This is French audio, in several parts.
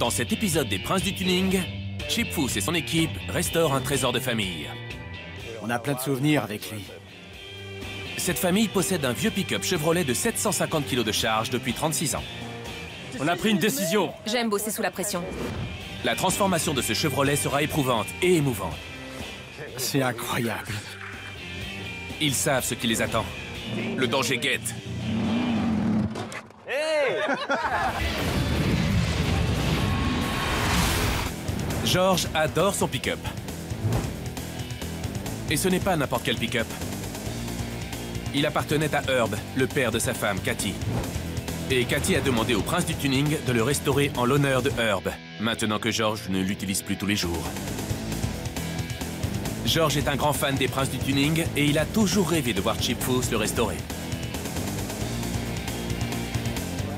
Dans cet épisode des Princes du Tuning, Chip Foose et son équipe restaurent un trésor de famille. On a plein de souvenirs avec lui. Cette famille possède un vieux pick-up Chevrolet de 750 kg de charge depuis 36 ans. On a pris une décision. J'aime bosser sous la pression. La transformation de ce Chevrolet sera éprouvante et émouvante. C'est incroyable. Ils savent ce qui les attend. Le danger guette. George adore son pick-up. Et ce n'est pas n'importe quel pick-up. Il appartenait à Herb, le père de sa femme, Cathy. Et Cathy a demandé au prince du tuning de le restaurer en l'honneur de Herb, maintenant que George ne l'utilise plus tous les jours. George est un grand fan des princes du tuning et il a toujours rêvé de voir Chip Foose le restaurer.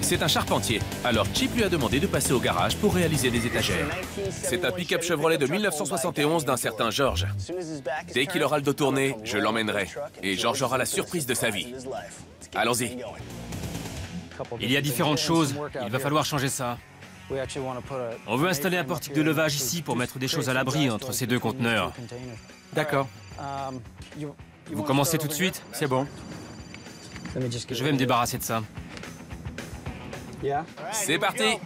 C'est un charpentier, alors Chip lui a demandé de passer au garage pour réaliser des étagères. C'est un pick-up Chevrolet de 1971 d'un certain George. Dès qu'il aura le dos tourné, je l'emmènerai. Et George aura la surprise de sa vie. Allons-y. Il y a différentes choses. Il va falloir changer ça. On veut installer un portique de levage ici pour mettre des choses à l'abri entre ces deux conteneurs. D'accord. Vous commencez tout de suite? C'est bon. Je vais me débarrasser de ça. C'est parti!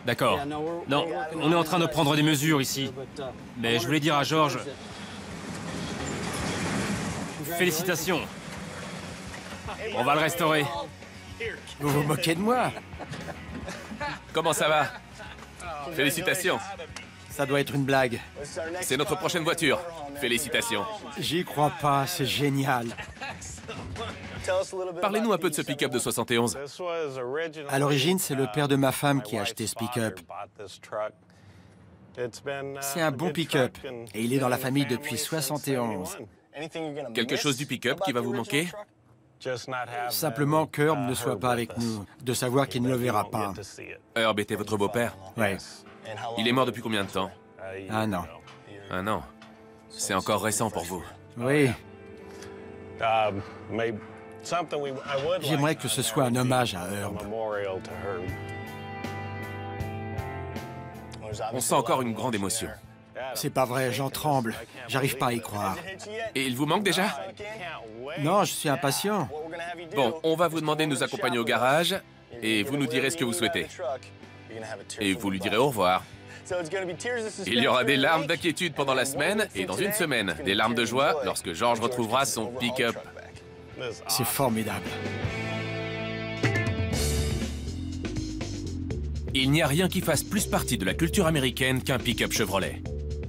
D'accord. Non, on est en train de prendre des mesures ici. Mais je voulais dire à George... Félicitations. On va le restaurer. Vous vous moquez de moi? Comment ça va? Félicitations. Ça doit être une blague. C'est notre prochaine voiture. Félicitations. J'y crois pas, c'est génial. Parlez-nous un peu de ce pick-up de 71. À l'origine, c'est le père de ma femme qui a acheté ce pick-up. C'est un bon pick-up et il est dans la famille depuis 71. Quelque chose du pick-up qui va vous manquer? Simplement qu'Herb ne soit pas avec nous, de savoir qu'il ne le verra pas. Herb était votre beau-père? Ouais, Il est mort depuis combien de temps? un an. Un an. C'est encore récent pour vous. Oui, j'aimerais que ce soit un hommage à Herb. On sent encore une grande émotion. C'est pas vrai, j'en tremble. J'arrive pas à y croire. Et il vous manque déjà? Non, je suis impatient. Bon, on va vous demander de nous accompagner au garage et vous nous direz ce que vous souhaitez. Et vous lui direz au revoir. Il y aura des larmes d'inquiétude pendant la semaine et dans une semaine, des larmes de joie lorsque George retrouvera son pick-up. C'est formidable. Il n'y a rien qui fasse plus partie de la culture américaine qu'un pick-up Chevrolet.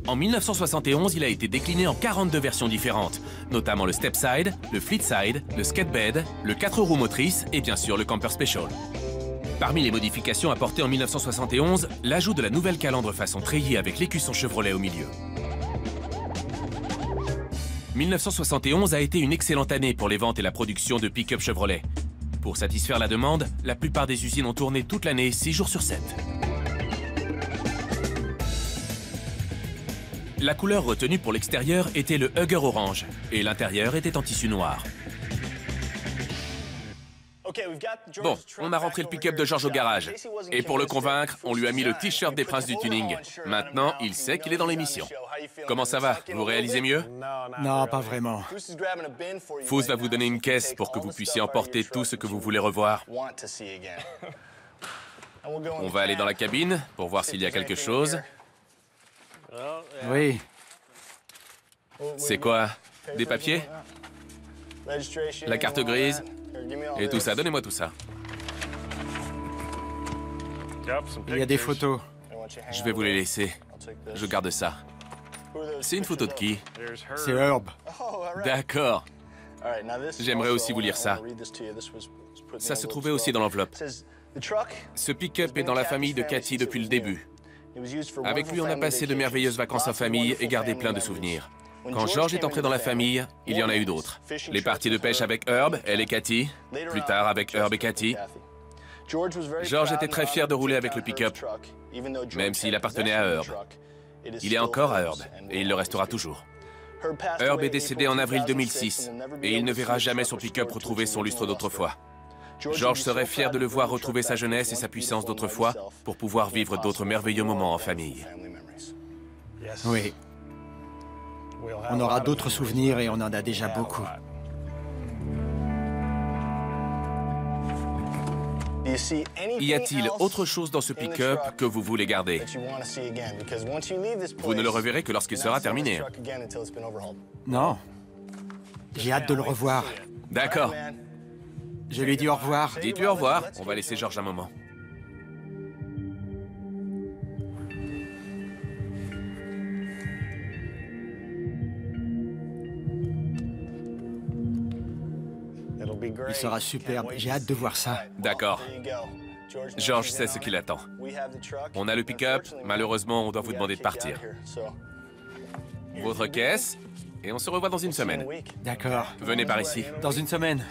En 1971, il a été décliné en 42 versions différentes, notamment le Stepside, le Fleetside, le Skatebed, le 4 roues motrices et bien sûr le Camper Special. Parmi les modifications apportées en 1971, l'ajout de la nouvelle calandre façon treillis avec l'écusson Chevrolet au milieu. 1971 a été une excellente année pour les ventes et la production de pick-up Chevrolet. Pour satisfaire la demande, la plupart des usines ont tourné toute l'année, 6 jours sur 7. La couleur retenue pour l'extérieur était le Hugger orange et l'intérieur était en tissu noir. Bon, on a rentré le pick-up de George au garage. Et pour le convaincre, on lui a mis le t-shirt des princes du tuning. Maintenant, il sait qu'il est dans l'émission. Comment ça va? Vous réalisez mieux? Non, pas vraiment. Foose va vous donner une caisse pour que vous puissiez emporter tout ce que vous voulez revoir. On va aller dans la cabine pour voir s'il y a quelque chose. Oui, C'est quoi? Des papiers? La carte grise? Et tout ça, donnez-moi tout ça. il y a des photos. Je vais vous les laisser. Je garde ça. C'est une photo de qui? C'est Herb. D'accord. J'aimerais aussi vous lire ça. Ça se trouvait aussi dans l'enveloppe. Ce pick-up est dans la famille de Cathy depuis le début. Avec lui, on a passé de merveilleuses vacances en famille et gardé plein de souvenirs. Quand George est entré dans la famille, il y en a eu d'autres. Les parties de pêche avec Herb, elle et Cathy. Plus tard avec Herb et Cathy. George était très fier de rouler avec le pick-up, même s'il appartenait à Herb. Il est encore à Herb, et il le restera toujours. Herb est décédé en avril 2006, et il ne verra jamais son pick-up retrouver son lustre d'autrefois. George serait fier de le voir retrouver sa jeunesse et sa puissance d'autrefois pour pouvoir vivre d'autres merveilleux moments en famille. Oui. On aura d'autres souvenirs et on en a déjà beaucoup. Y a-t-il autre chose dans ce pick-up que vous voulez garder? Vous ne le reverrez que lorsqu'il sera terminé. Non. J'ai hâte de le revoir. D'accord. Je lui dis au revoir. Dites-lui au revoir. On va laisser George un moment. Il sera superbe. J'ai hâte de voir ça. D'accord. George sait ce qu'il attend. On a le pick-up. Malheureusement, on doit vous demander de partir. Votre caisse. Et on se revoit dans une semaine. D'accord. Venez par ici. Dans une semaine.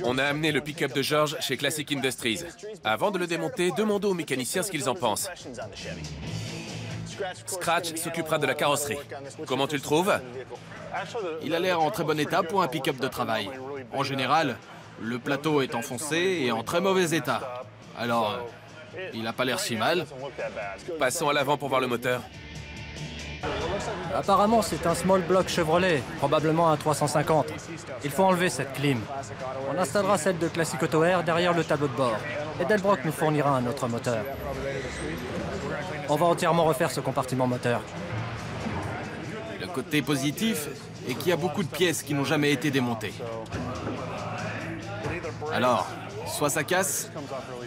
On a amené le pick-up de George chez Classic Industries. Avant de le démonter, demandez aux mécaniciens ce qu'ils en pensent. Scratch s'occupera de la carrosserie. Comment tu le trouves? Il a l'air en très bon état pour un pick-up de travail. En général, le plateau est enfoncé et en très mauvais état. Alors, il n'a pas l'air si mal. Passons à l'avant pour voir le moteur. Apparemment, c'est un small block Chevrolet, probablement un 350. Il faut enlever cette clim. On installera celle de Classic Auto Air derrière le tableau de bord. Et Delbrock nous fournira un autre moteur. On va entièrement refaire ce compartiment moteur. Le côté positif est qu'il y a beaucoup de pièces qui n'ont jamais été démontées. Alors, soit ça casse,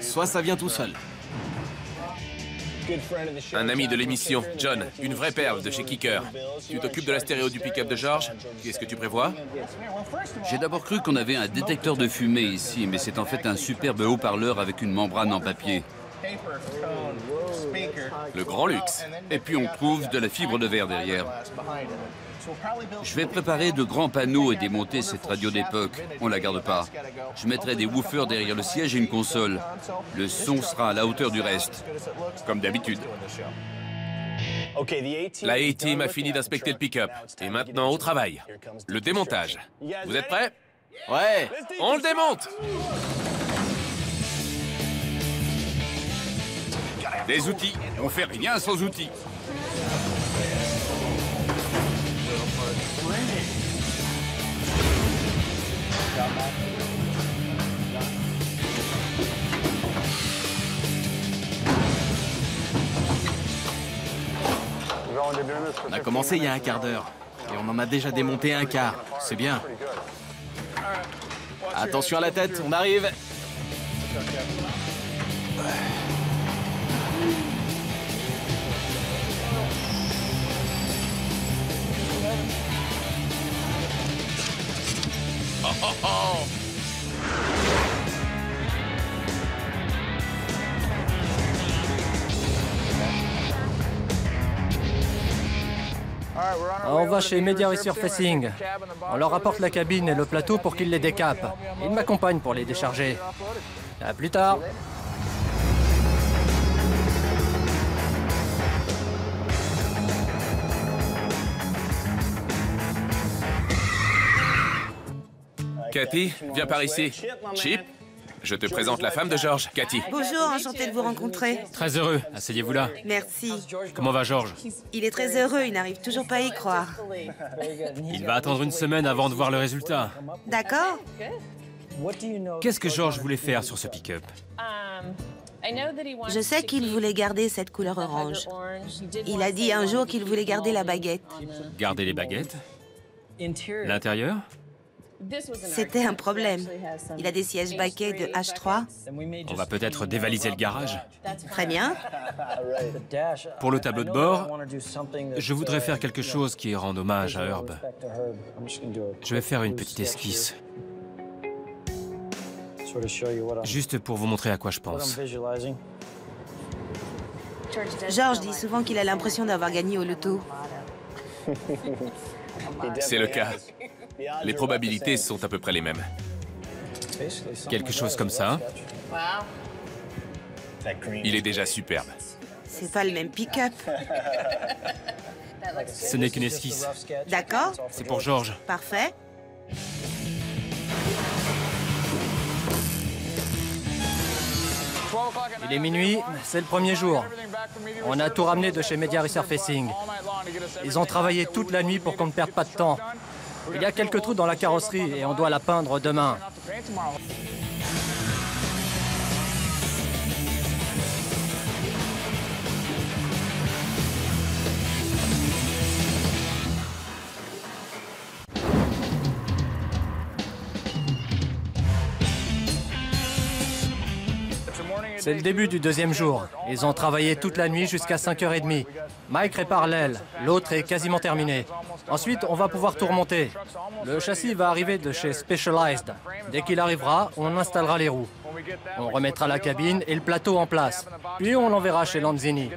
soit ça vient tout seul. Un ami de l'émission, John, une vraie perle de chez Kicker. Tu t'occupes de la stéréo du pick-up de George? Qu'est-ce que tu prévois? J'ai d'abord cru qu'on avait un détecteur de fumée ici, mais c'est en fait un superbe haut-parleur avec une membrane en papier. Le grand luxe. Et puis on trouve de la fibre de verre derrière. Je vais préparer de grands panneaux et démonter cette radio d'époque. On la garde pas. Je mettrai des woofers derrière le siège et une console. Le son sera à la hauteur du reste. Comme d'habitude. La A-Team a fini d'inspecter le pick-up. Et maintenant, au travail. Le démontage. Vous êtes prêts? Ouais. On le démonte! Des outils. On fait rien sans outils. On a commencé il y a un quart d'heure. Et on en a déjà démonté un quart. C'est bien. Attention à la tête, on arrive. Oh, oh, oh. On va chez Media Resurfacing. On leur apporte la cabine et le plateau pour qu'ils les décapent. Ils m'accompagnent pour les décharger. À plus tard. Cathy, viens par ici. Chip, je te présente la femme de George, Cathy. Bonjour, enchanté de vous rencontrer. Très heureux. Asseyez-vous là. Merci. Comment va George? Il est très heureux, il n'arrive toujours pas à y croire. Il va attendre une semaine avant de voir le résultat. D'accord? Qu'est-ce que George voulait faire sur ce pick-up? Je sais qu'il voulait garder cette couleur orange. Il a dit un jour qu'il voulait garder la baguette. Garder les baguettes? L'intérieur? C'était un problème. Il a des sièges baquets de H3. On va peut-être dévaliser le garage. Très bien. Pour le tableau de bord, je voudrais faire quelque chose qui rende hommage à Herb. Je vais faire une petite esquisse. Juste pour vous montrer à quoi je pense. George dit souvent qu'il a l'impression d'avoir gagné au loto. C'est le cas. Les probabilités sont à peu près les mêmes. Quelque chose comme ça. Il est déjà superbe. C'est pas le même pick-up. Ce n'est qu'une esquisse. D'accord, C'est pour George. parfait. Il est minuit, c'est le premier jour. On a tout ramené de chez Media Resurfacing. Ils ont travaillé toute la nuit pour qu'on ne perde pas de temps. Il y a quelques trous dans la carrosserie et on doit la peindre demain. C'est le début du deuxième jour. Ils ont travaillé toute la nuit jusqu'à 5h30. Mike répare l'aile, l'autre est quasiment terminé. Ensuite, on va pouvoir tout remonter. Le châssis va arriver de chez Specialized. Dès qu'il arrivera, on installera les roues. On remettra la cabine et le plateau en place. Puis on l'enverra chez Lanzini.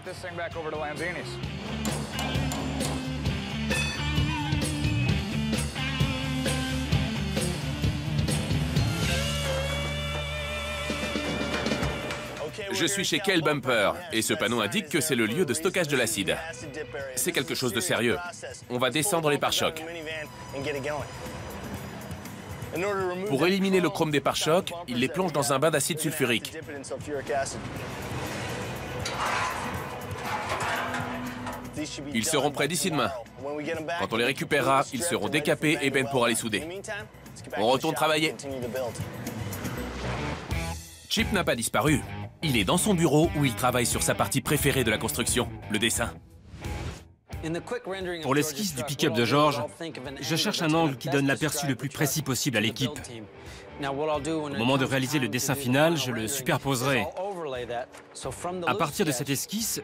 Je suis chez Kale Bumper, et ce panneau indique que c'est le lieu de stockage de l'acide. C'est quelque chose de sérieux. On va descendre les pare-chocs. Pour éliminer le chrome des pare-chocs, il les plonge dans un bain d'acide sulfurique. Ils seront prêts d'ici demain. Quand on les récupérera, ils seront décapés et Ben pourra les souder. On retourne travailler. Chip n'a pas disparu. Il est dans son bureau où il travaille sur sa partie préférée de la construction, le dessin. Pour l'esquisse du pick-up de George, je cherche un angle qui donne l'aperçu le plus précis possible à l'équipe. Au moment de réaliser le dessin final, je le superposerai. À partir de cette esquisse,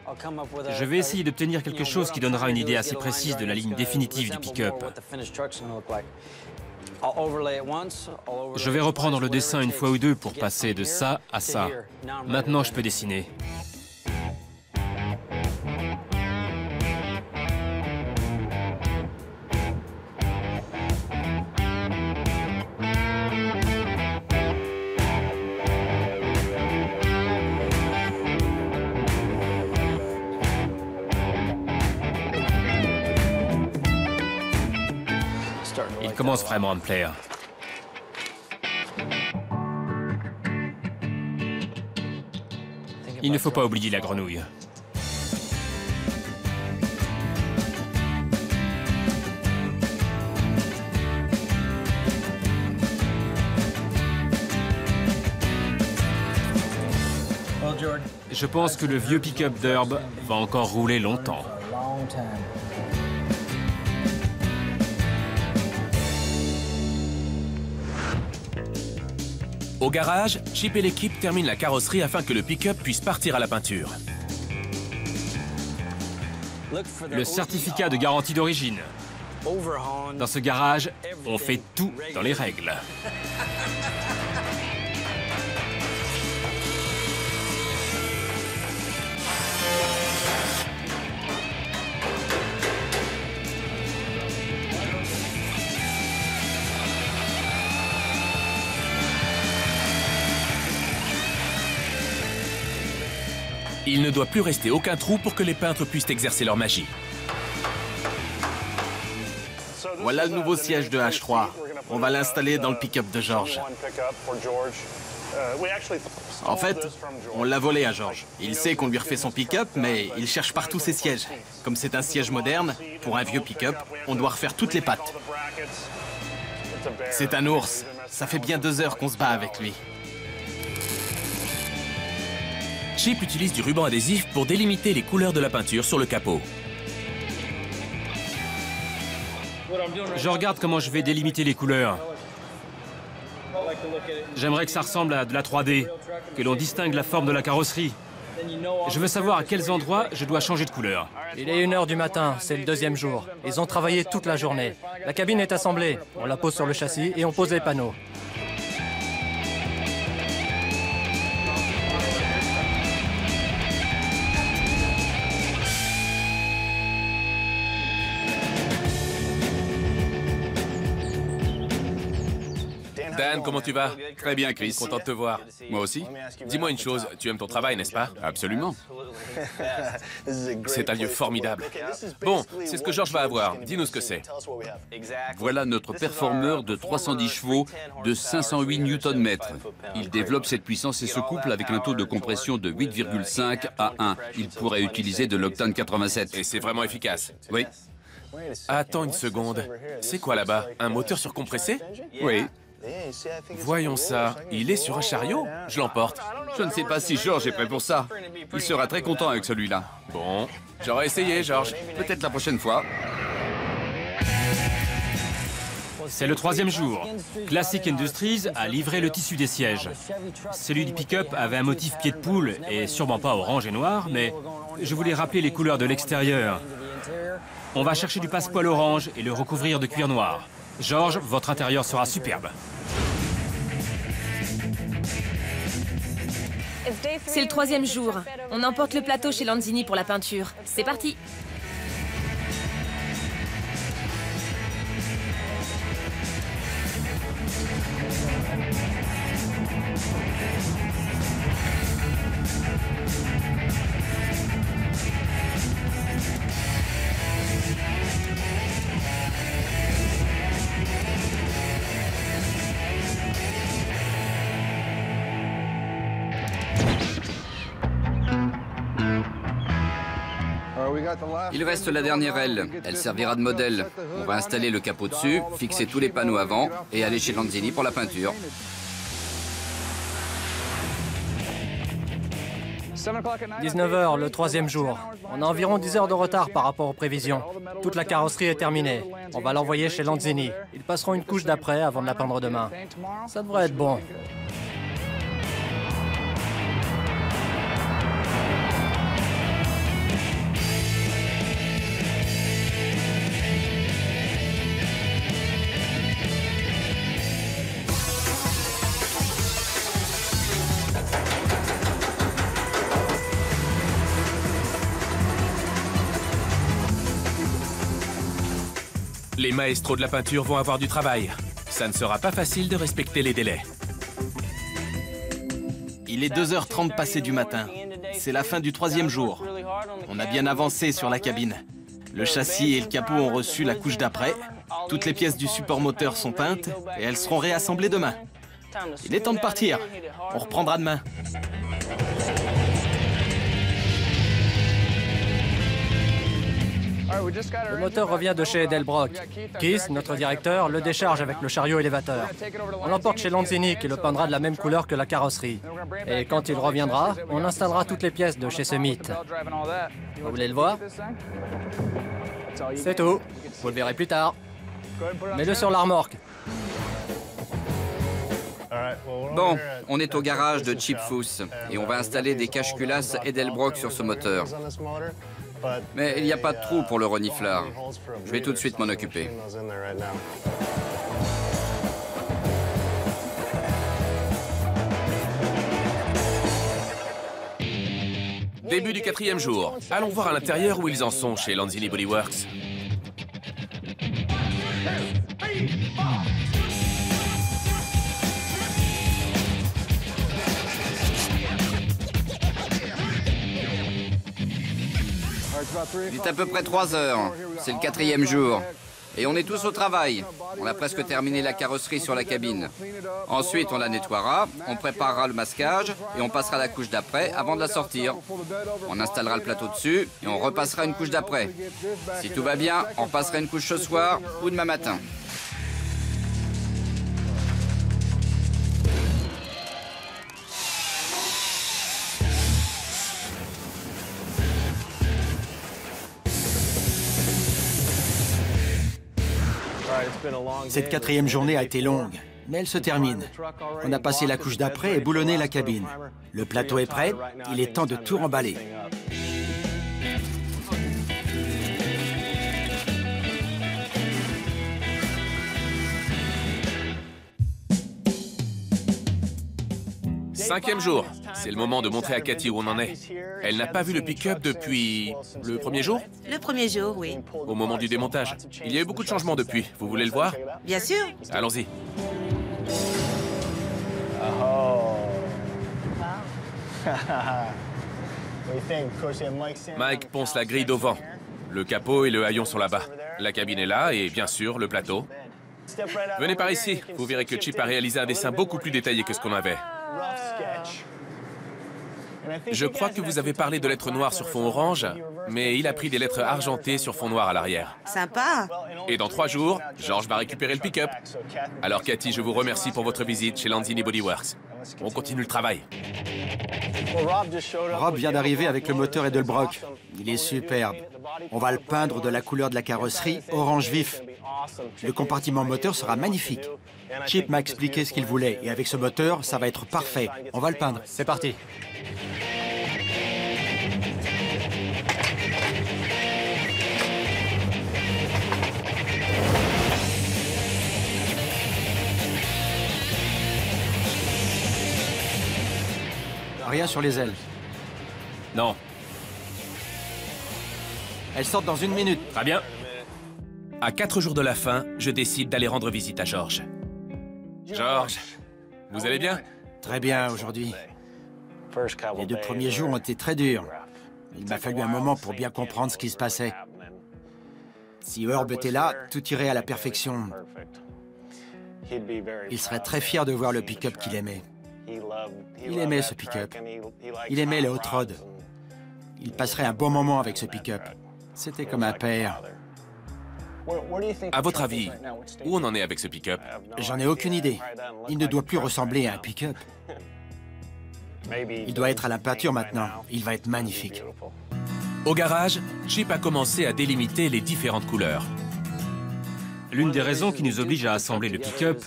je vais essayer d'obtenir quelque chose qui donnera une idée assez précise de la ligne définitive du pick-up. Je vais reprendre le dessin une fois ou deux pour passer de ça à ça. Maintenant, je peux dessiner. Il commence vraiment à me plaire. Il ne faut pas oublier la grenouille. Je pense que le vieux pick-up d'Herb va encore rouler longtemps. Au garage, Chip et l'équipe terminent la carrosserie afin que le pick-up puisse partir à la peinture. Le certificat de garantie d'origine. Dans ce garage, on fait tout dans les règles. Il ne doit plus rester aucun trou pour que les peintres puissent exercer leur magie. Voilà le nouveau siège de H3. On va l'installer dans le pick-up de George. En fait, on l'a volé à George. Il sait qu'on lui refait son pick-up, mais il cherche partout ses sièges. Comme c'est un siège moderne, pour un vieux pick-up, on doit refaire toutes les pattes. C'est un ours. Ça fait bien 2 heures qu'on se bat avec lui. Chip utilise du ruban adhésif pour délimiter les couleurs de la peinture sur le capot. Je regarde comment je vais délimiter les couleurs. J'aimerais que ça ressemble à de la 3D, que l'on distingue la forme de la carrosserie. Je veux savoir à quels endroits je dois changer de couleur. Il est 1h du matin, c'est le deuxième jour. Ils ont travaillé toute la journée. La cabine est assemblée. On la pose sur le châssis et on pose les panneaux. Dan, comment tu vas? Très bien, Chris. Content de te voir. Moi aussi. Dis-moi une chose, tu aimes ton travail, n'est-ce pas? Absolument. C'est un lieu formidable. Bon, c'est ce que George va avoir. Dis-nous ce que c'est. Voilà notre performeur de 310 chevaux de 508 Nm. Il développe cette puissance et se couple avec un taux de compression de 8,5 à 1. Il pourrait utiliser de l'octane 87. Et c'est vraiment efficace. Oui. Attends une seconde. C'est quoi là-bas? Un moteur surcompressé? Oui. Voyons ça. Il est sur un chariot? Je l'emporte. Je ne sais pas si George est prêt pour ça. Il sera très content avec celui-là. Bon, j'aurais essayé, George. Peut-être la prochaine fois. C'est le 3e jour. Classic Industries a livré le tissu des sièges. Celui du pick-up avait un motif pied de poule et sûrement pas orange et noir, mais je voulais rappeler les couleurs de l'extérieur. On va chercher du passepoil orange et le recouvrir de cuir noir. George, votre intérieur sera superbe. C'est le 3e jour. On emporte le plateau chez Lanzini pour la peinture. C'est parti. Il reste la dernière aile. Elle servira de modèle. On va installer le capot dessus, fixer tous les panneaux avant et aller chez Lanzini pour la peinture. 19h, le 3e jour. On a environ 10 heures de retard par rapport aux prévisions. Toute la carrosserie est terminée. On va l'envoyer chez Lanzini. Ils passeront une couche d'après avant de la peindre demain. Ça devrait être bon. Les maestros de la peinture vont avoir du travail. Ça ne sera pas facile de respecter les délais. Il est 2h30 passé du matin. C'est la fin du 3e jour. On a bien avancé sur la cabine. Le châssis et le capot ont reçu la couche d'après. Toutes les pièces du support moteur sont peintes et elles seront réassemblées demain. Il est temps de partir. On reprendra demain. Le moteur revient de chez Edelbrock. Keith, notre directeur, le décharge avec le chariot élévateur. On l'emporte chez Lanzini qui le peindra de la même couleur que la carrosserie. Et quand il reviendra, on installera toutes les pièces de chez Summit. Vous voulez le voir? C'est tout. Vous le verrez plus tard. Mets-le sur la remorque. Bon, on est au garage de Chip Foose et on va installer des cache-culasses Edelbrock sur ce moteur. Mais il n'y a pas de trou pour le reniflard. Je vais tout de suite m'en occuper. Début du 4e jour. Allons voir à l'intérieur où ils en sont chez Lanzini Body Works. Il est à peu près 3 heures. C'est le 4e jour. Et on est tous au travail. On a presque terminé la carrosserie sur la cabine. Ensuite, on la nettoiera, on préparera le masquage et on passera la couche d'après avant de la sortir. On installera le plateau dessus et on repassera une couche d'après. Si tout va bien, on repassera une couche ce soir ou demain matin. Cette 4e journée a été longue, mais elle se termine. On a passé la couche d'après et boulonné la cabine. Le plateau est prêt, il est temps de tout remballer. Cinquième jour. C'est le moment de montrer à Cathy où on en est. Elle n'a pas vu le pick-up depuis... le 1er jour? Le 1er jour, oui. Au moment du démontage. Il y a eu beaucoup de changements depuis. Vous voulez le voir? Bien sûr. Allons-y. Mike ponce la grille d'auvent. Le capot et le haillon sont là-bas. La cabine est là et bien sûr, le plateau. Venez par ici, vous verrez que Chip a réalisé un dessin beaucoup plus détaillé que ce qu'on avait. Je crois que vous avez parlé de lettres noires sur fond orange, mais il a pris des lettres argentées sur fond noir à l'arrière. Sympa. Et dans 3 jours, George va récupérer le pick-up. Alors Cathy, je vous remercie pour votre visite chez Lanzini Body Works. On continue le travail. Rob vient d'arriver avec le moteur Edelbrock. Il est superbe. On va le peindre de la couleur de la carrosserie, orange vif. Le compartiment moteur sera magnifique. Chip m'a expliqué ce qu'il voulait, et avec ce moteur, ça va être parfait. On va le peindre. C'est parti. Rien sur les ailes. Non. Elles sortent dans 1 minute. Très bien. À 4 jours de la fin, je décide d'aller rendre visite à George. George, vous allez bien? Très bien aujourd'hui. Les 2 premiers jours ont été très durs. Il m'a fallu un moment pour bien comprendre ce qui se passait. Si Herb était là, tout irait à la perfection. Il serait très fier de voir le pick-up qu'il aimait. Il aimait ce pick-up. Il aimait les hot rods. Il passerait un bon moment avec ce pick-up. C'était comme un père. À votre avis, où on en est avec ce pick-up? J'en ai aucune idée. Il ne doit plus ressembler à un pick-up. Il doit être à la peinture maintenant. Il va être magnifique. Au garage, Chip a commencé à délimiter les différentes couleurs. L'une des raisons qui nous oblige à assembler le pick-up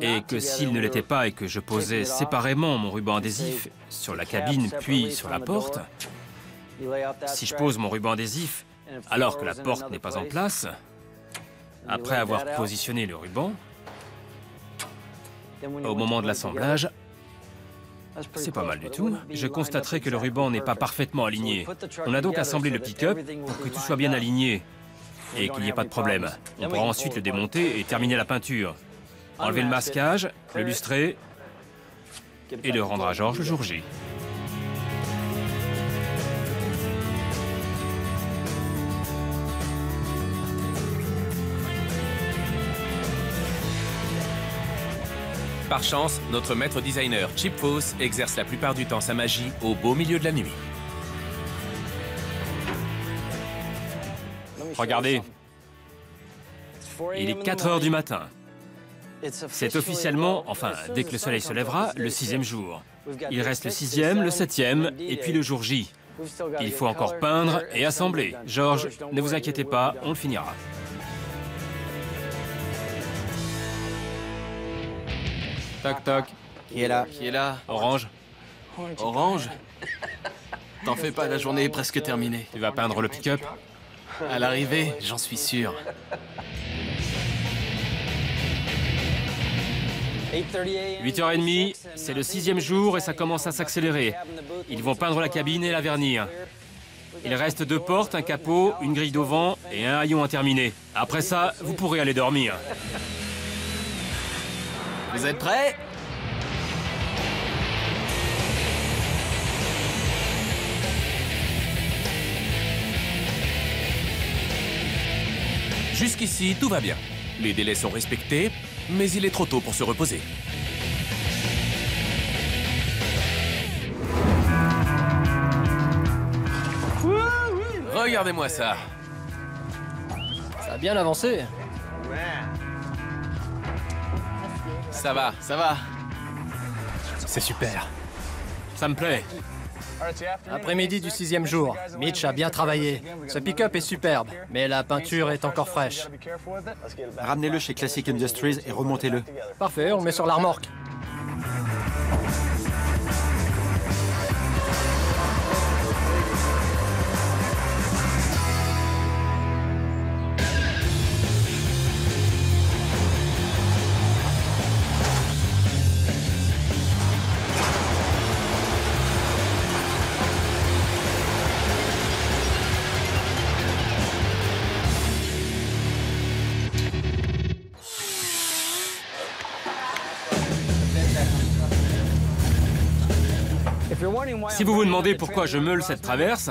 est que s'il ne l'était pas et que je posais séparément mon ruban adhésif sur la cabine puis sur la porte, si je pose mon ruban adhésif alors que la porte n'est pas en place, après avoir positionné le ruban, au moment de l'assemblage, c'est pas mal du tout, je constaterai que le ruban n'est pas parfaitement aligné. On a donc assemblé le pick-up pour que tout soit bien aligné et qu'il n'y ait pas de problème. On pourra ensuite le démonter et terminer la peinture. Enlever le masquage, le lustrer et le rendre à George le jour J. Par chance, notre maître designer, Chip Foss, exerce la plupart du temps sa magie au beau milieu de la nuit. Regardez, il est 4 heures du matin. C'est officiellement, enfin, dès que le soleil se lèvera, le 6e jour. Il reste le 6e, le 7e, et puis le jour J. Il faut encore peindre et assembler. George, ne vous inquiétez pas, on le finira. Toc toc. Qui est là? Qui est là? Orange, Orange? T'en fais pas, la journée est presque terminée. tu vas peindre le pick-up? À l'arrivée, j'en suis sûr. 8h30, c'est le 6e jour et ça commence à s'accélérer. Ils vont peindre la cabine et la vernir. Il reste 2 portes, un capot, une grille d'auvent et un haillon à terminer. Après ça, vous pourrez aller dormir. Vous êtes prêts? Jusqu'ici, tout va bien. Les délais sont respectés, mais il est trop tôt pour se reposer. Regardez-moi ça. Ça a bien avancé. Ça va. Ça va. C'est super. Ça me plaît. Après-midi du 6e jour. Mitch a bien travaillé. Ce pick-up est superbe, mais la peinture est encore fraîche. Ramenez-le chez Classic Industries et remontez-le. Parfait, on le met sur la remorque. Si vous vous demandez pourquoi je meule cette traverse,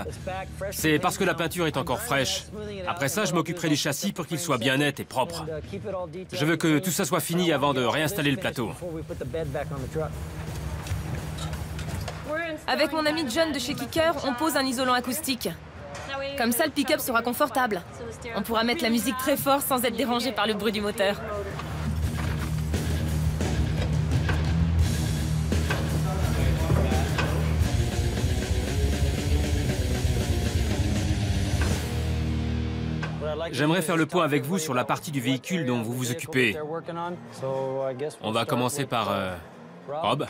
c'est parce que la peinture est encore fraîche. Après ça, je m'occuperai du châssis pour qu'il soit bien net et propre. Je veux que tout ça soit fini avant de réinstaller le plateau. Avec mon ami John de chez Kicker, on pose un isolant acoustique. Comme ça, le pick-up sera confortable. On pourra mettre la musique très fort sans être dérangé par le bruit du moteur. J'aimerais faire le point avec vous sur la partie du véhicule dont vous vous occupez. On va commencer par... Rob?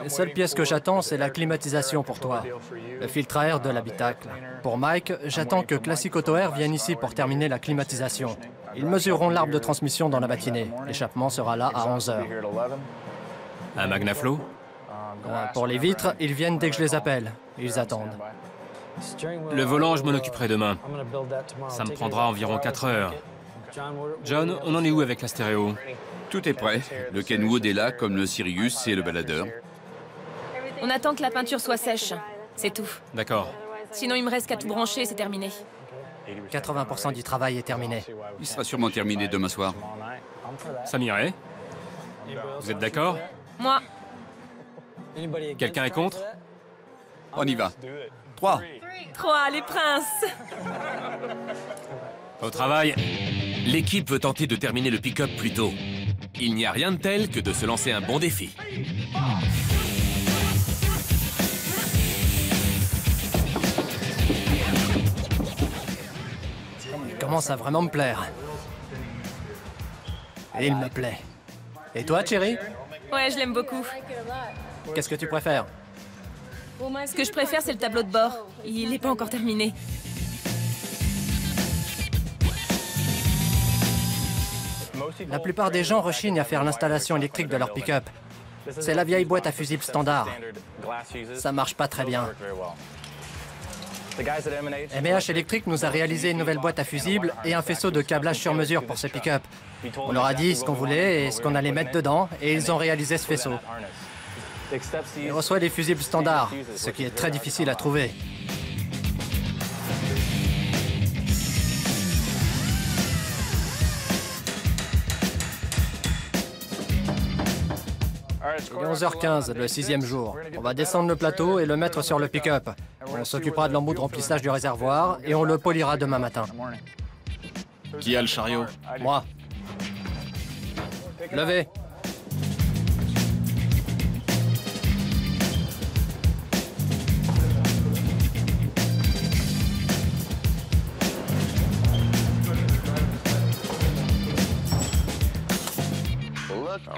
Les seules pièces que j'attends, c'est la climatisation pour toi. Le filtre à air de l'habitacle. Pour Mike, j'attends que Classic Auto Air vienne ici pour terminer la climatisation. Ils mesureront l'arbre de transmission dans la matinée. L'échappement sera là à 11 h. Un Magnaflow? Pour les vitres, ils viennent dès que je les appelle. Ils attendent. Le volant, je m'en occuperai demain. Ça me prendra environ 4 heures. John, on en est où avec la stéréo? Tout est prêt. Le Kenwood est là, comme le Sirius et le baladeur. On attend que la peinture soit sèche. C'est tout. D'accord. Sinon, il me reste qu'à tout brancher et c'est terminé. 80% du travail est terminé. Il sera sûrement terminé demain soir. Ça m'irait. Vous êtes d'accord? Moi. Quelqu'un est contre? On y va. 3. 3, les princes. Au travail. L'équipe veut tenter de terminer le pick-up plus tôt. Il n'y a rien de tel que de se lancer un bon défi. Il commence à vraiment me plaire. Et il me plaît. Et toi, Thierry? Ouais, je l'aime beaucoup. Qu'est-ce que tu préfères? Ce que je préfère, c'est le tableau de bord. Il n'est pas encore terminé. La plupart des gens rechignent à faire l'installation électrique de leur pick-up. C'est la vieille boîte à fusibles standard. Ça marche pas très bien. MH Electric nous a réalisé une nouvelle boîte à fusibles et un faisceau de câblage sur mesure pour ce pick-up. On leur a dit ce qu'on voulait et ce qu'on allait mettre dedans, et ils ont réalisé ce faisceau. Il reçoit des fusibles standards, ce qui est très difficile à trouver. Il est 11 h 15, le 6e jour. On va descendre le plateau et le mettre sur le pick-up. On s'occupera de l'embout de remplissage du réservoir et on le polira demain matin. Qui a le chariot? Moi. Levez.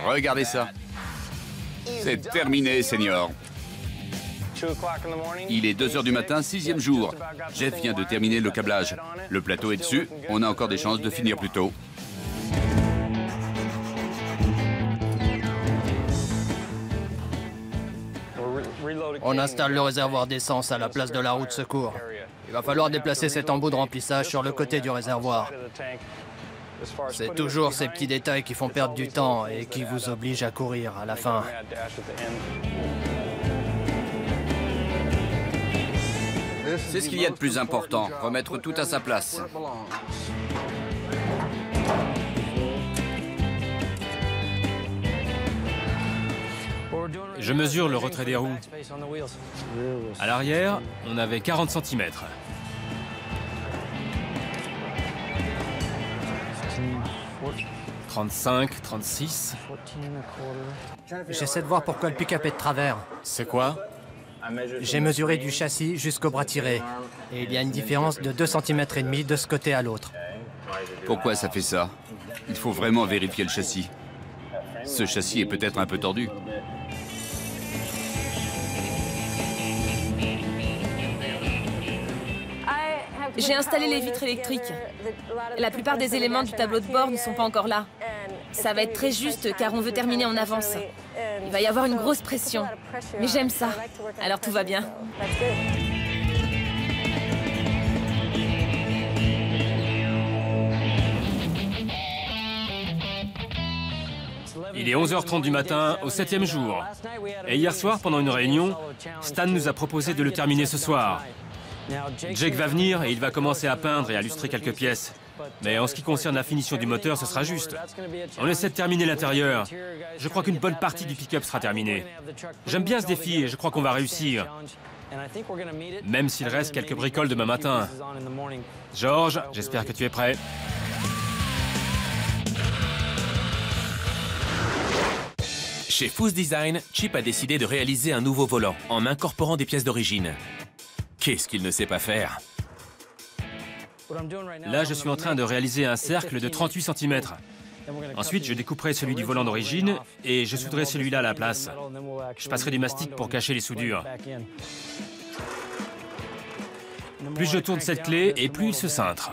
Regardez ça. C'est terminé, Senior. Il est 2 h du matin, 6e jour. Jeff vient de terminer le câblage. Le plateau est dessus. On a encore des chances de finir plus tôt. On installe le réservoir d'essence à la place de la roue de secours. Il va falloir déplacer cet embout de remplissage sur le côté du réservoir. C'est toujours ces petits détails qui font perdre du temps et qui vous obligent à courir à la fin. C'est ce qu'il y a de plus important, remettre tout à sa place. Je mesure le retrait des roues. À l'arrière, on avait 40 cm. 35, 36. J'essaie de voir pourquoi le pick-up est de travers. C'est quoi? J'ai mesuré du châssis jusqu'au bras tiré. Et il y a une différence de 2,5 cm de ce côté à l'autre. Pourquoi ça fait ça? Il faut vraiment vérifier le châssis. Ce châssis est peut-être un peu tordu. J'ai installé les vitres électriques. La plupart des éléments du tableau de bord ne sont pas encore là. Ça va être très juste car on veut terminer en avance. Il va y avoir une grosse pression. Mais j'aime ça. Alors tout va bien. Il est 11h30 du matin, au 7e jour. Et hier soir, pendant une réunion, Stan nous a proposé de le terminer ce soir. Jake va venir et il va commencer à peindre et à lustrer quelques pièces. Mais en ce qui concerne la finition du moteur, ce sera juste. On essaie de terminer l'intérieur. Je crois qu'une bonne partie du pick-up sera terminée. J'aime bien ce défi et je crois qu'on va réussir. Même s'il reste quelques bricoles demain matin. George, j'espère que tu es prêt. Chez Foose Design, Chip a décidé de réaliser un nouveau volant en incorporant des pièces d'origine. Qu'est-ce qu'il ne sait pas faire? Là, je suis en train de réaliser un cercle de 38 cm. Ensuite, je découperai celui du volant d'origine et je souderai celui-là à la place. Je passerai du mastic pour cacher les soudures. Plus je tourne cette clé et plus il se cintre.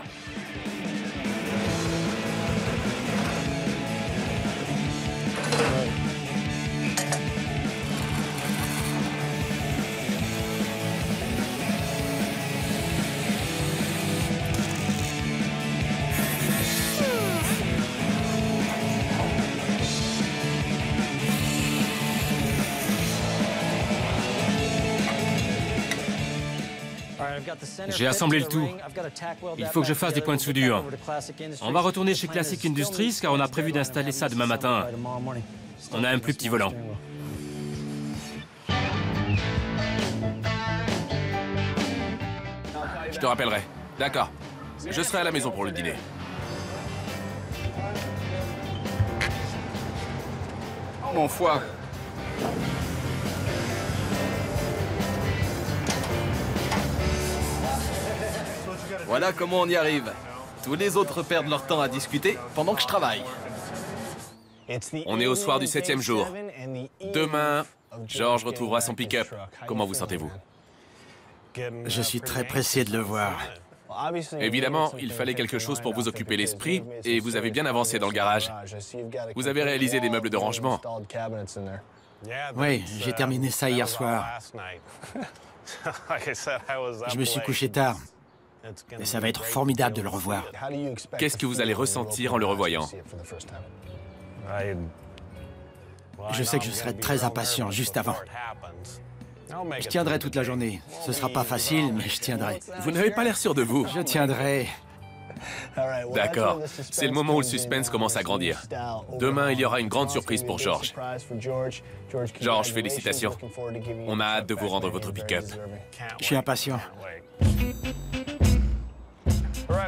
J'ai assemblé le tout. Il faut que je fasse des points de soudure. On va retourner chez Classic Industries car on a prévu d'installer ça demain matin. On a un plus petit volant. Je te rappellerai. D'accord. Je serai à la maison pour le dîner. Mon foie. Voilà comment on y arrive. Tous les autres perdent leur temps à discuter pendant que je travaille. On est au soir du 7e jour. Demain, George retrouvera son pick-up. Comment vous sentez-vous? Je suis très pressé de le voir. Évidemment, il fallait quelque chose pour vous occuper l'esprit, et vous avez bien avancé dans le garage. Vous avez réalisé des meubles de rangement. Oui, j'ai terminé ça hier soir. Je me suis couché tard. Et ça va être formidable de le revoir. Qu'est-ce que vous allez ressentir en le revoyant? Je sais que je serai très impatient juste avant. Je tiendrai toute la journée. Ce sera pas facile, mais je tiendrai. Vous n'avez pas l'air sûr de vous. Je tiendrai. D'accord. C'est le moment où le suspense commence à grandir. Demain, il y aura une grande surprise pour George. George, félicitations. On a hâte de vous rendre votre pick-up. Je suis impatient.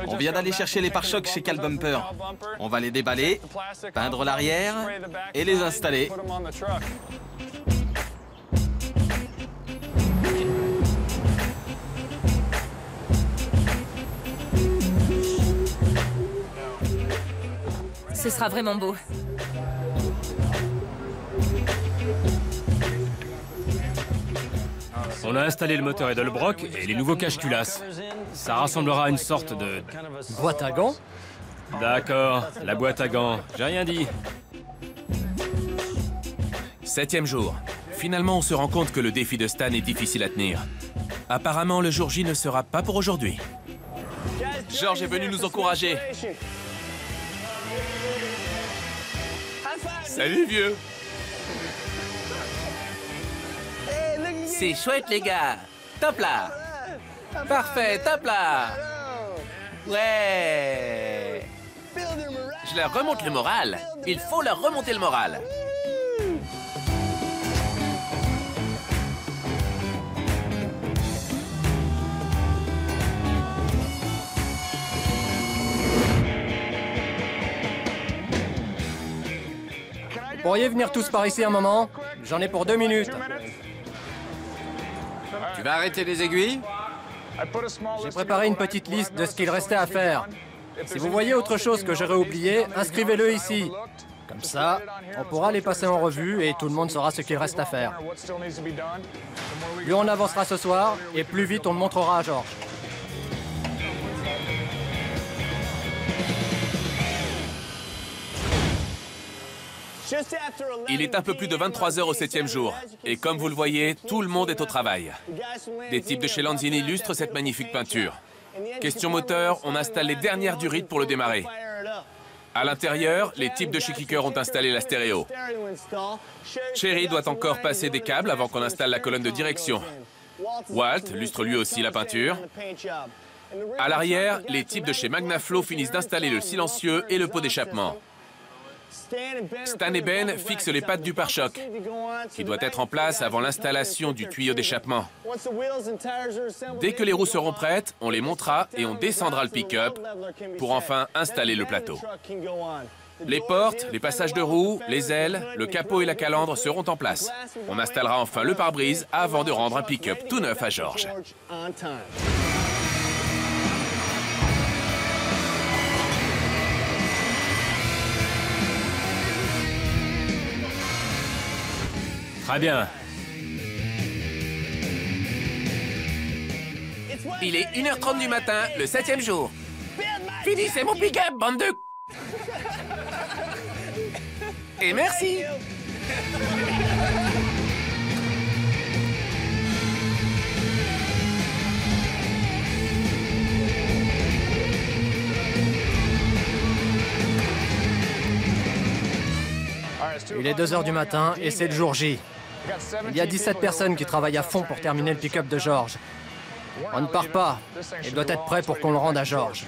On vient d'aller chercher les pare-chocs chez Cal Bumper. On va les déballer, peindre l'arrière et les installer. Ce sera vraiment beau. On a installé le moteur Edelbrock et les nouveaux cache-culasses. Ça rassemblera à une sorte de... Boîte à gants? D'accord, la boîte à gants. J'ai rien dit. 7e jour. Finalement, on se rend compte que le défi de Stan est difficile à tenir. Apparemment, le jour J ne sera pas pour aujourd'hui. George est venu nous encourager. Salut, vieux. C'est chouette, les gars. Top là. Parfait, top là. Ouais. Je leur remonte le moral. Il faut leur remonter le moral. Vous pourriez venir tous par ici un moment? J'en ai pour 2 minutes. Tu vas arrêter les aiguilles? J'ai préparé une petite liste de ce qu'il restait à faire. Si vous voyez autre chose que j'aurais oublié, inscrivez-le ici. Comme ça, on pourra les passer en revue et tout le monde saura ce qu'il reste à faire. Plus on avancera ce soir, et plus vite on le montrera à George. Il est un peu plus de 23 heures au 7e jour. Et comme vous le voyez, tout le monde est au travail. Des types de chez Lanzini illustrent cette magnifique peinture. Question moteur, on installe les dernières durites pour le démarrer. À l'intérieur, les types de chez Kicker ont installé la stéréo. Sherry doit encore passer des câbles avant qu'on installe la colonne de direction. Walt lustre lui aussi la peinture. À l'arrière, les types de chez Magnaflow finissent d'installer le silencieux et le pot d'échappement. Stan et Ben fixent les pattes du pare-choc, qui doit être en place avant l'installation du tuyau d'échappement. Dès que les roues seront prêtes, on les montera et on descendra le pick-up pour enfin installer le plateau. Les portes, les passages de roues, les ailes, le capot et la calandre seront en place. On installera enfin le pare-brise avant de rendre un pick-up tout neuf à George. Très bien. Il est 1h30 du matin, le 7e jour. Finissez mon pick-up, bande de... Et merci. Il est 2 h du matin et c'est le jour J. Il y a 17 personnes qui travaillent à fond pour terminer le pick-up de George. On ne part pas. Il doit être prêt pour qu'on le rende à George.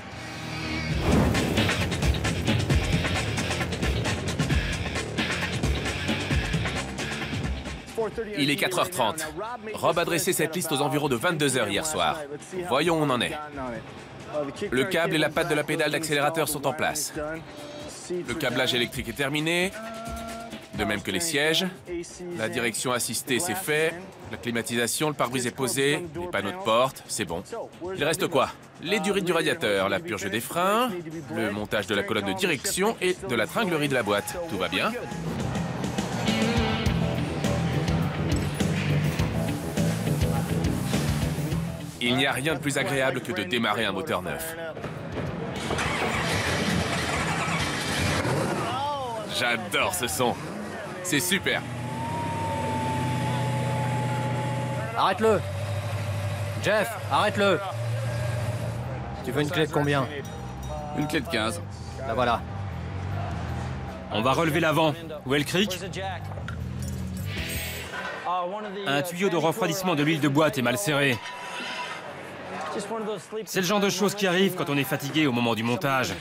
Il est 4h30. Rob a dressé cette liste aux environs de 22 h hier soir. Voyons où on en est. Le câble et la patte de la pédale d'accélérateur sont en place. Le câblage électrique est terminé, de même que les sièges. La direction assistée, c'est fait. La climatisation, le pare-brise est posé. Les panneaux de porte, c'est bon. Il reste quoi? Les durites du radiateur, la purge des freins, le montage de la colonne de direction et de la tringlerie de la boîte. Tout va bien? Il n'y a rien de plus agréable que de démarrer un moteur neuf. J'adore ce son. C'est super. Arrête-le. Jeff, arrête-le. Tu veux une clé de combien? Une clé de 15. La voilà. On va relever l'avant. Où est le cric? Un tuyau de refroidissement de l'huile de boîte est mal serré. C'est le genre de choses qui arrivent quand on est fatigué au moment du montage.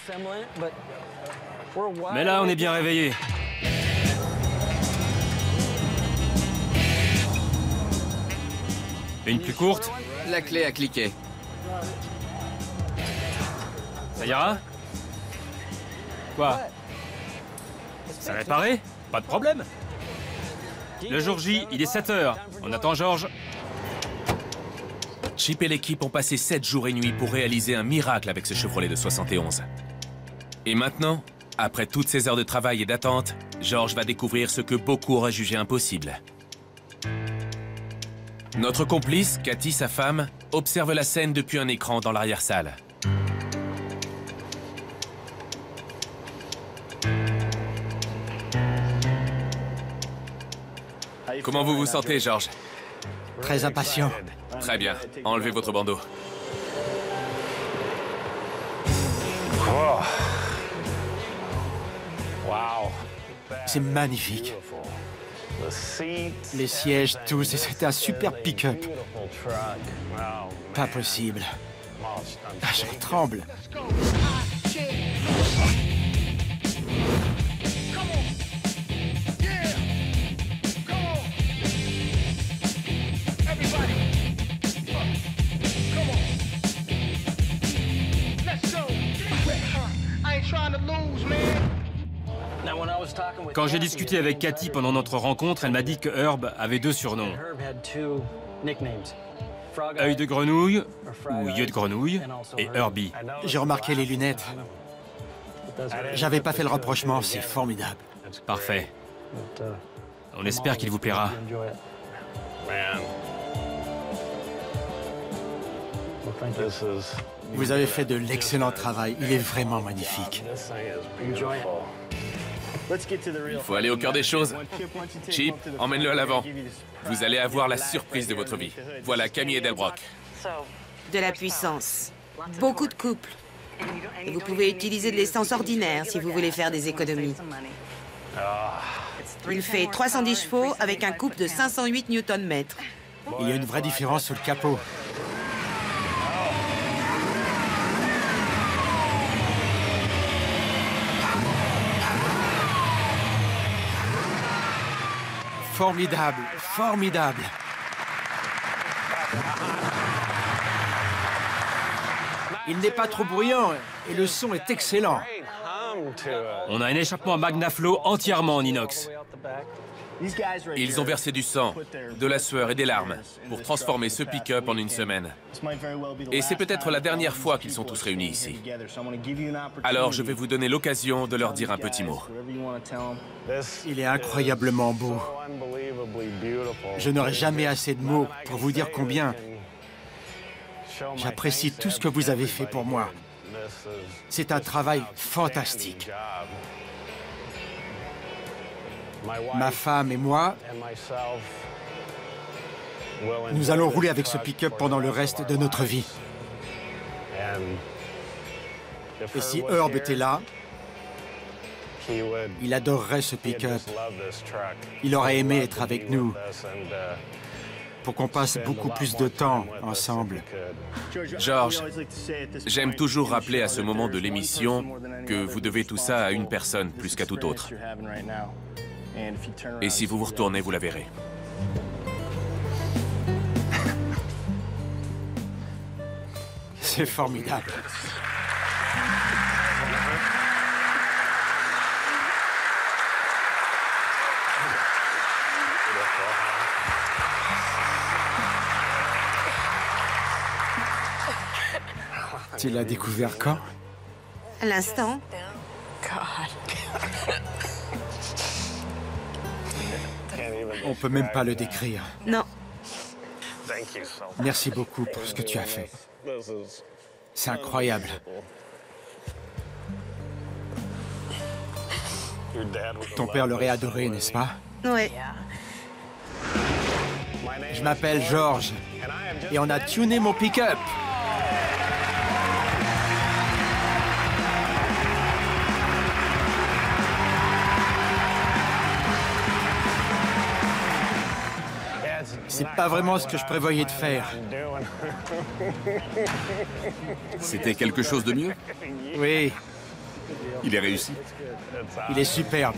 Mais là, on est bien réveillé. Une plus courte? La clé a cliqué. Ça ira? Quoi? C'est réparé? Pas de problème. Le jour J, il est 7 h. On attend George. Chip et l'équipe ont passé 7 jours et nuits pour réaliser un miracle avec ce Chevrolet de 71. Et maintenant, après toutes ces heures de travail et d'attente, George va découvrir ce que beaucoup auraient jugé impossible. Notre complice, Cathy, sa femme, observe la scène depuis un écran dans l'arrière-salle. Comment vous vous sentez, George? Très impatient. Très bien. Enlevez votre bandeau. C'est magnifique. Les sièges, tous, et c'était un super pick-up. Pas possible. Ah, je tremble. Quand j'ai discuté avec Cathy pendant notre rencontre, elle m'a dit que Herb avait 2 surnoms. Œil de grenouille ou yeux de grenouille et Herbie. J'ai remarqué les lunettes. J'avais pas fait le rapprochement, c'est formidable. Parfait. On espère qu'il vous plaira. Vous avez fait de l'excellent travail. Il est vraiment magnifique. Il faut aller au cœur des choses. Chip, emmène-le à l'avant. Vous allez avoir la surprise de votre vie. Voilà Camille et Delbrock. De la puissance. Beaucoup de couples. Et vous pouvez utiliser de l'essence ordinaire si vous voulez faire des économies. Il fait 310 chevaux avec un couple de 508 Nm. Il y a une vraie différence sous le capot. Formidable, formidable. Il n'est pas trop bruyant et le son est excellent. On a un échappement à Magnaflow entièrement en inox. Ils ont versé du sang, de la sueur et des larmes pour transformer ce pick-up en une semaine. Et c'est peut-être la dernière fois qu'ils sont tous réunis ici. Alors je vais vous donner l'occasion de leur dire un petit mot. Il est incroyablement beau. Je n'aurai jamais assez de mots pour vous dire combien j'apprécie tout ce que vous avez fait pour moi. C'est un travail fantastique. Ma femme et moi, nous allons rouler avec ce pick-up pendant le reste de notre vie. Et si Herb était là, il adorerait ce pick-up. Il aurait aimé être avec nous pour qu'on passe beaucoup plus de temps ensemble. George, j'aime toujours rappeler à ce moment de l'émission que vous devez tout ça à une personne plus qu'à tout autre. Et si vous vous retournez, vous la verrez. C'est formidable. Tu l'as découvert quand? À l'instant. On peut même pas le décrire. Non. Merci beaucoup pour ce que tu as fait. C'est incroyable. Ton père l'aurait adoré, n'est-ce pas? Ouais. Je m'appelle George et on a tuné mon pick-up. C'est pas vraiment ce que je prévoyais de faire. C'était quelque chose de mieux? Oui, Il est réussi. il est superbe.